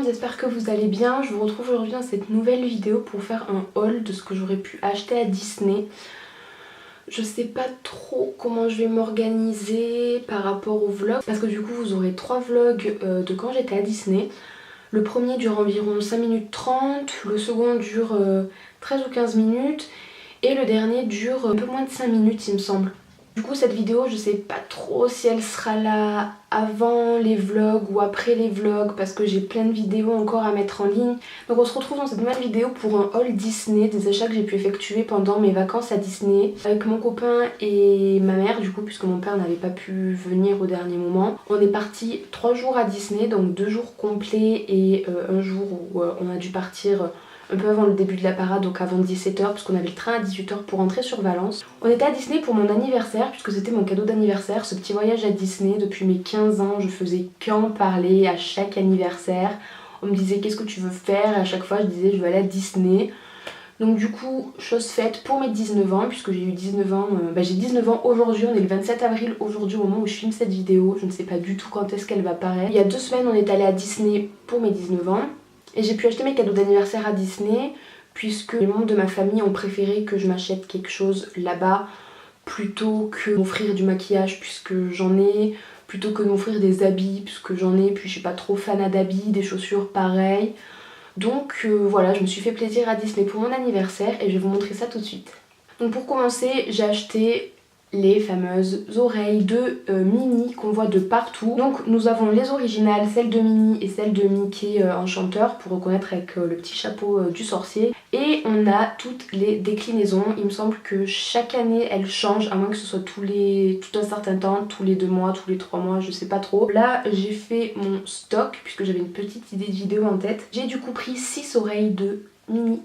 j'espère que vous allez bien. Je vous retrouve aujourd'hui dans cette nouvelle vidéo pour faire un haul de ce que j'aurais pu acheter à Disney. Je sais pas trop comment je vais m'organiser par rapport aux vlogs parce que du coup vous aurez 3 vlogs de quand j'étais à Disney. Le premier dure environ 5 minutes 30, le second dure 13 ou 15 minutes et le dernier dure un peu moins de 5 minutes il me semble. Du coup cette vidéo je sais pas trop si elle sera là avant les vlogs ou après les vlogs parce que j'ai plein de vidéos encore à mettre en ligne. Donc on se retrouve dans cette nouvelle vidéo pour un haul Disney, des achats que j'ai pu effectuer pendant mes vacances à Disney avec mon copain et ma mère du coup puisque mon père n'avait pas pu venir au dernier moment. On est parti 3 jours à Disney, donc 2 jours complets et un jour où on a dû partir un peu avant le début de la parade, donc avant 17h, parce qu'on avait le train à 18h pour rentrer sur Valence. On était à Disney pour mon anniversaire, puisque c'était mon cadeau d'anniversaire, ce petit voyage à Disney. Depuis mes 15 ans, je faisais qu'en parler à chaque anniversaire. On me disait qu'est-ce que tu veux faire, et à chaque fois je disais je veux aller à Disney. Donc du coup, chose faite pour mes 19 ans, puisque j'ai eu 19 ans, j'ai 19 ans aujourd'hui, on est le 27 avril aujourd'hui au moment où je filme cette vidéo. Je ne sais pas du tout quand est-ce qu'elle va paraître. Il y a 2 semaines, on est allé à Disney pour mes 19 ans. Et j'ai pu acheter mes cadeaux d'anniversaire à Disney puisque les membres de ma famille ont préféré que je m'achète quelque chose là-bas plutôt que m'offrir du maquillage puisque j'en ai, plutôt que de m'offrir des habits puisque j'en ai, puis je suis pas trop fan d'habits, des chaussures pareil. Donc voilà, je me suis fait plaisir à Disney pour mon anniversaire et je vais vous montrer ça tout de suite. Donc pour commencer, j'ai acheté les fameuses oreilles de Minnie qu'on voit de partout. Donc nous avons les originales, celles de Minnie et celles de Mickey Enchanteur pour reconnaître avec le petit chapeau du sorcier. Et on a toutes les déclinaisons. Il me semble que chaque année elles changent, à moins que ce soit tout un certain temps, tous les 2 mois, tous les 3 mois, je sais pas trop. Là j'ai fait mon stock puisque j'avais une petite idée de vidéo en tête. J'ai du coup pris 6 oreilles de Minnie.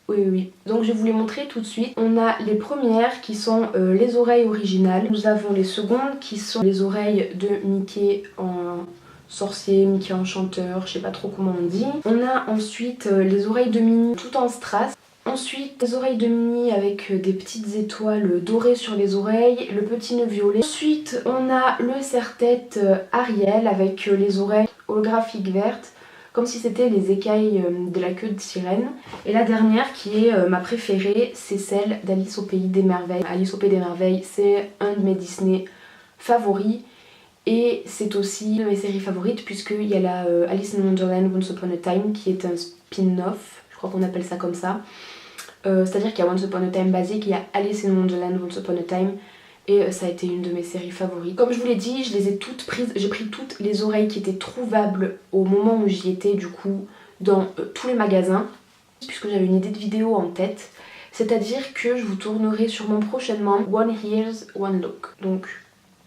Oui. Donc je vais vous les montrer tout de suite. On a les premières qui sont les oreilles originales. Nous avons les secondes qui sont les oreilles de Mickey en sorcier, Mickey Enchanteur, je sais pas trop comment on dit. On a ensuite les oreilles de Minnie tout en strass. Ensuite les oreilles de Minnie avec des petites étoiles dorées sur les oreilles, le petit nœud violet. Ensuite on a le serre-tête Ariel avec les oreilles holographiques vertes, comme si c'était les écailles de la queue de sirène. Et la dernière qui est ma préférée, c'est celle d'Alice au Pays des Merveilles. Alice au Pays des Merveilles, c'est un de mes Disney favoris. Et c'est aussi une de mes séries favorites puisqu'il y a la Alice in Wonderland Once Upon a Time qui est un spin-off, je crois qu'on appelle ça comme ça. C'est-à-dire qu'il y a Once Upon a Time basique, il y a Alice in Wonderland Once Upon a Time. Et ça a été une de mes séries favorites. Comme je vous l'ai dit, je les ai toutes prises. J'ai pris toutes les oreilles qui étaient trouvables au moment où j'y étais, du coup, dans tous les magasins. Puisque j'avais une idée de vidéo en tête. C'est-à-dire que je vous tournerai sûrement prochainement One Ears, One Look. Donc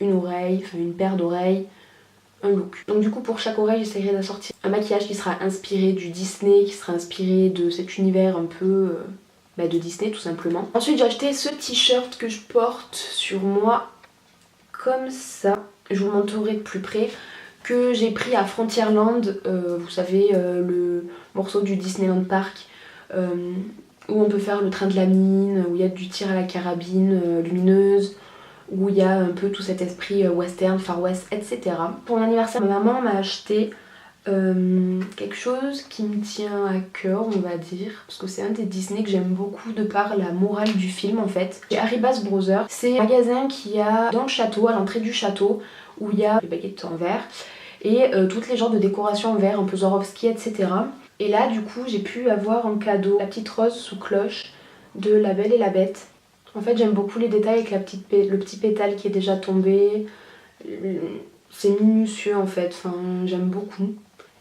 une oreille, enfin une paire d'oreilles, un look. Donc du coup pour chaque oreille j'essaierai d'assortir un maquillage qui sera inspiré du Disney, qui sera inspiré de cet univers un peu... de Disney tout simplement. Ensuite j'ai acheté ce t-shirt que je porte sur moi comme ça, je vous le montrerai de plus près, que j'ai pris à Frontierland, vous savez le morceau du Disneyland Park où on peut faire le train de la mine, où il y a du tir à la carabine lumineuse, où il y a un peu tout cet esprit western, Far West, etc. Pour mon anniversaire, ma maman m'a acheté quelque chose qui me tient à cœur, on va dire, parce que c'est un des Disney que j'aime beaucoup de par la morale du film en fait. C'est Arribas Brothers, c'est un magasin qui a dans le château, à l'entrée du château, où il y a des baguettes en verre et toutes les genres de décorations en verre, un peu Swarovski, etc. Et là du coup j'ai pu avoir en cadeau la petite rose sous cloche de La Belle et la Bête. En fait j'aime beaucoup les détails avec le petit pétale qui est déjà tombé, c'est minutieux en fait, enfin j'aime beaucoup.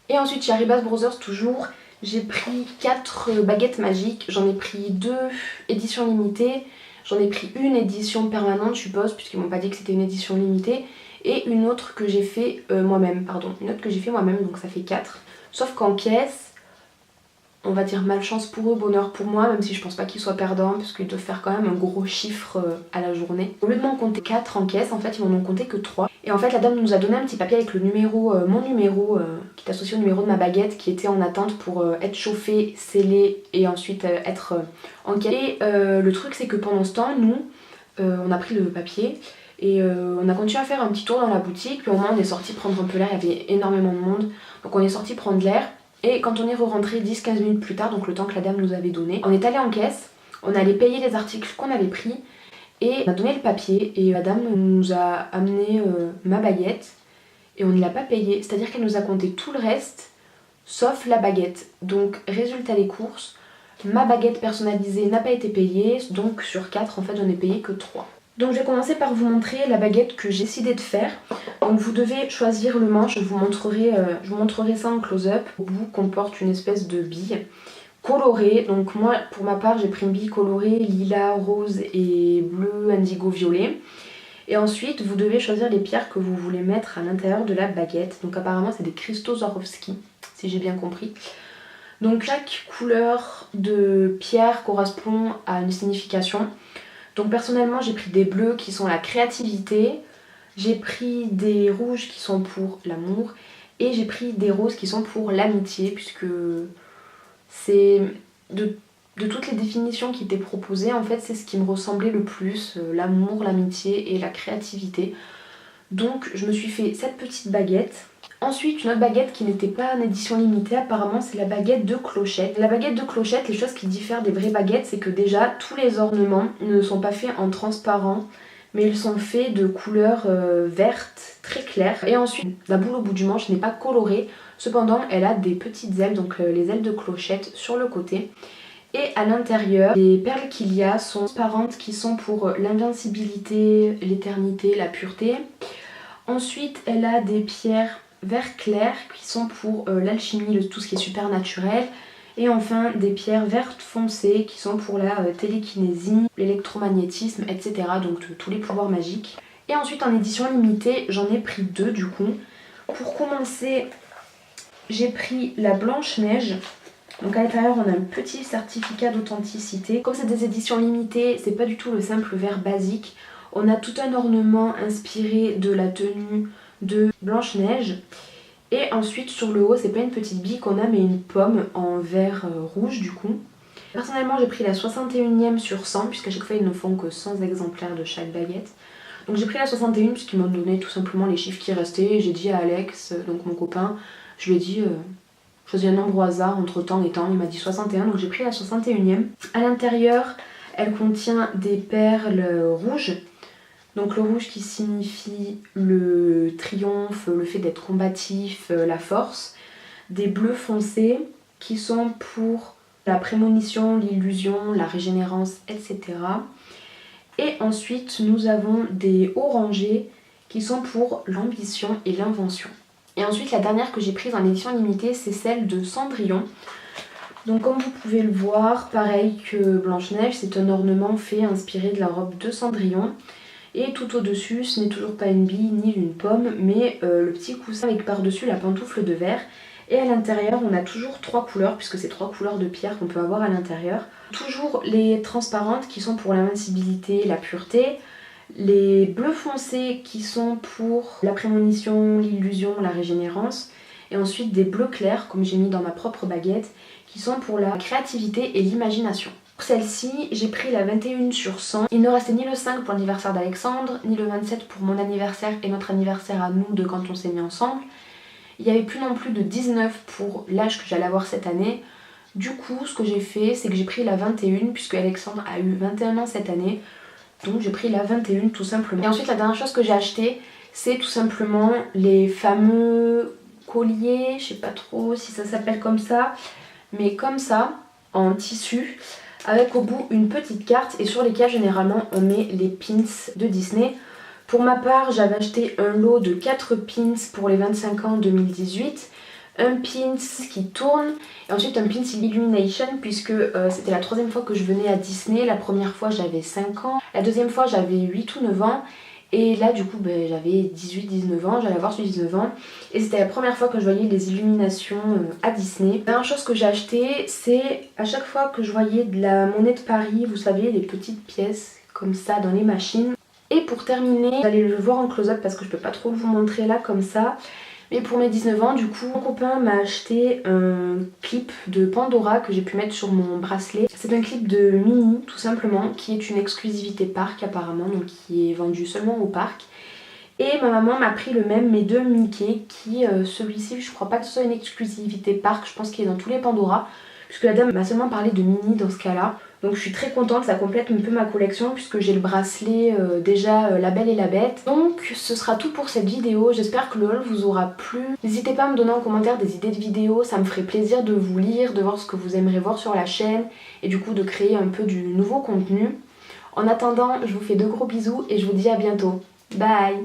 Et ensuite chez Arribas Brothers toujours, j'ai pris 4 baguettes magiques, j'en ai pris 2 éditions limitées, j'en ai pris une édition permanente je suppose, puisqu'ils m'ont pas dit que c'était une édition limitée, et une autre que j'ai fait moi-même, donc ça fait 4. Sauf qu'en caisse, on va dire malchance pour eux, bonheur pour moi, même si je pense pas qu'ils soient perdants, parce qu'ils doivent faire quand même un gros chiffre à la journée. Au lieu de m'en compter 4 en caisse, en fait ils m'en ont compté que 3. Et en fait la dame nous a donné un petit papier avec le numéro, mon numéro, qui est associé au numéro de ma baguette, qui était en attente pour être chauffée, scellée et ensuite être en caisse. Et le truc c'est que pendant ce temps, nous, on a pris le papier et on a continué à faire un petit tour dans la boutique, puis au moment on est sorti prendre un peu l'air, il y avait énormément de monde, donc on est sorti prendre l'air. Et quand on est re-rentré 10-15 minutes plus tard, donc le temps que la dame nous avait donné, on est allé en caisse, on allait payer les articles qu'on avait pris et on a donné le papier et la dame nous a amené ma baguette et on ne l'a pas payée, c'est-à-dire qu'elle nous a compté tout le reste sauf la baguette. Donc résultat des courses, ma baguette personnalisée n'a pas été payée, donc sur 4 en fait j'en ai payé que 3. Donc je vais commencer par vous montrer la baguette que j'ai décidé de faire. Donc vous devez choisir le manche, je vous montrerai ça en close-up. Au bout comporte une espèce de bille colorée. Donc moi pour ma part j'ai pris une bille colorée lilas, rose et bleu, indigo, violet. Et ensuite vous devez choisir les pierres que vous voulez mettre à l'intérieur de la baguette. Donc apparemment c'est des cristaux Swarovski, si j'ai bien compris. Donc chaque couleur de pierre correspond à une signification. Donc personnellement j'ai pris des bleus qui sont la créativité, j'ai pris des rouges qui sont pour l'amour et j'ai pris des roses qui sont pour l'amitié, puisque c'est de toutes les définitions qui étaient proposées, en fait c'est ce qui me ressemblait le plus, l'amour, l'amitié et la créativité. Donc je me suis fait cette petite baguette. Ensuite une autre baguette qui n'était pas en édition limitée apparemment, c'est la baguette de clochette. La baguette de clochette, les choses qui diffèrent des vraies baguettes, c'est que déjà tous les ornements ne sont pas faits en transparent, mais ils sont faits de couleur verte très claire. Et ensuite la boule au bout du manche n'est pas colorée, cependant elle a des petites ailes, donc les ailes de clochette sur le côté. Et à l'intérieur, les perles qu'il y a sont transparentes, qui sont pour l'invincibilité, l'éternité, la pureté. Ensuite elle a des pierres vert clair qui sont pour l'alchimie, tout ce qui est super naturel. Et enfin des pierres vertes foncées qui sont pour la télékinésie, l'électromagnétisme, etc. Donc tous les pouvoirs magiques. Et ensuite en édition limitée, j'en ai pris 2 du coup. Pour commencer, j'ai pris la Blanche-Neige. Donc à l'intérieur on a un petit certificat d'authenticité. Comme c'est des éditions limitées, c'est pas du tout le simple verre basique. On a tout un ornement inspiré de la tenue de Blanche-Neige. Et ensuite sur le haut, c'est pas une petite bille qu'on a mais une pomme en verre rouge du coup. Personnellement j'ai pris la 61e sur 100 puisqu'à chaque fois ils ne font que 100 exemplaires de chaque baguette. Donc j'ai pris la 61 puisqu'ils m'ont donné tout simplement les chiffres qui restaient. J'ai dit à Alex, donc mon copain, je lui ai dit choisis un nombre au hasard entre temps et temps. Il m'a dit 61, donc j'ai pris la 61e. À l'intérieur elle contient des perles rouges. Donc le rouge qui signifie le triomphe, le fait d'être combatif, la force. Des bleus foncés qui sont pour la prémonition, l'illusion, la régénérance, etc. Et ensuite nous avons des orangés qui sont pour l'ambition et l'invention. Et ensuite la dernière que j'ai prise en édition limitée, c'est celle de Cendrillon. Donc comme vous pouvez le voir, pareil que Blanche-Neige, c'est un ornement fait inspiré de la robe de Cendrillon. Et tout au-dessus, ce n'est toujours pas une bille ni une pomme, mais le petit coussin avec par-dessus la pantoufle de verre. Et à l'intérieur, on a toujours 3 couleurs, puisque c'est 3 couleurs de pierre qu'on peut avoir à l'intérieur. Toujours les transparentes qui sont pour l'invincibilité, la pureté. Les bleus foncés qui sont pour la prémonition, l'illusion, la régénérance. Et ensuite des bleus clairs, comme j'ai mis dans ma propre baguette, qui sont pour la créativité et l'imagination. Pour celle-ci, j'ai pris la 21 sur 100. Il ne restait ni le 5 pour l'anniversaire d'Alexandre, ni le 27 pour mon anniversaire et notre anniversaire à nous de quand on s'est mis ensemble. Il n'y avait plus non plus de 19 pour l'âge que j'allais avoir cette année. Du coup, ce que j'ai fait, c'est que j'ai pris la 21 puisque Alexandre a eu 21 ans cette année. Donc j'ai pris la 21 tout simplement. Et ensuite, la dernière chose que j'ai acheté, c'est tout simplement les fameux colliers. Je sais pas trop si ça s'appelle comme ça, mais comme ça, en tissu, avec au bout une petite carte et sur lesquelles généralement on met les pins de Disney. Pour ma part, j'avais acheté un lot de 4 pins pour les 25 ans 2018, un pins qui tourne et ensuite un pins Illumination puisque c'était la 3e fois que je venais à Disney. La première fois j'avais 5 ans, la deuxième fois j'avais 8 ou 9 ans et là du coup j'avais 18-19 ans, j'allais avoir 19 ans et c'était la première fois que je voyais les illuminations à Disney. La dernière chose que j'ai acheté, c'est à chaque fois que je voyais de la monnaie de Paris, vous savez, les petites pièces comme ça dans les machines. Et pour terminer, vous allez le voir en close-up parce que je peux pas trop vous montrer là comme ça. Mais pour mes 19 ans, du coup, mon copain m'a acheté un clip de Pandora que j'ai pu mettre sur mon bracelet. C'est un clip de Minnie, tout simplement, qui est une exclusivité parc apparemment, donc qui est vendu seulement au parc. Et ma maman m'a pris le même, mes deux Mickey, qui celui-ci je crois pas que ce soit une exclusivité Parc, je pense qu'il est dans tous les Pandora, puisque la dame m'a seulement parlé de mini dans ce cas-là. Donc je suis très contente, ça complète un peu ma collection puisque j'ai le bracelet déjà La Belle et la Bête. Donc ce sera tout pour cette vidéo, j'espère que le haul vous aura plu. N'hésitez pas à me donner en commentaire des idées de vidéos, ça me ferait plaisir de vous lire, de voir ce que vous aimeriez voir sur la chaîne et du coup de créer un peu du nouveau contenu. En attendant, je vous fais de gros bisous et je vous dis à bientôt. Bye!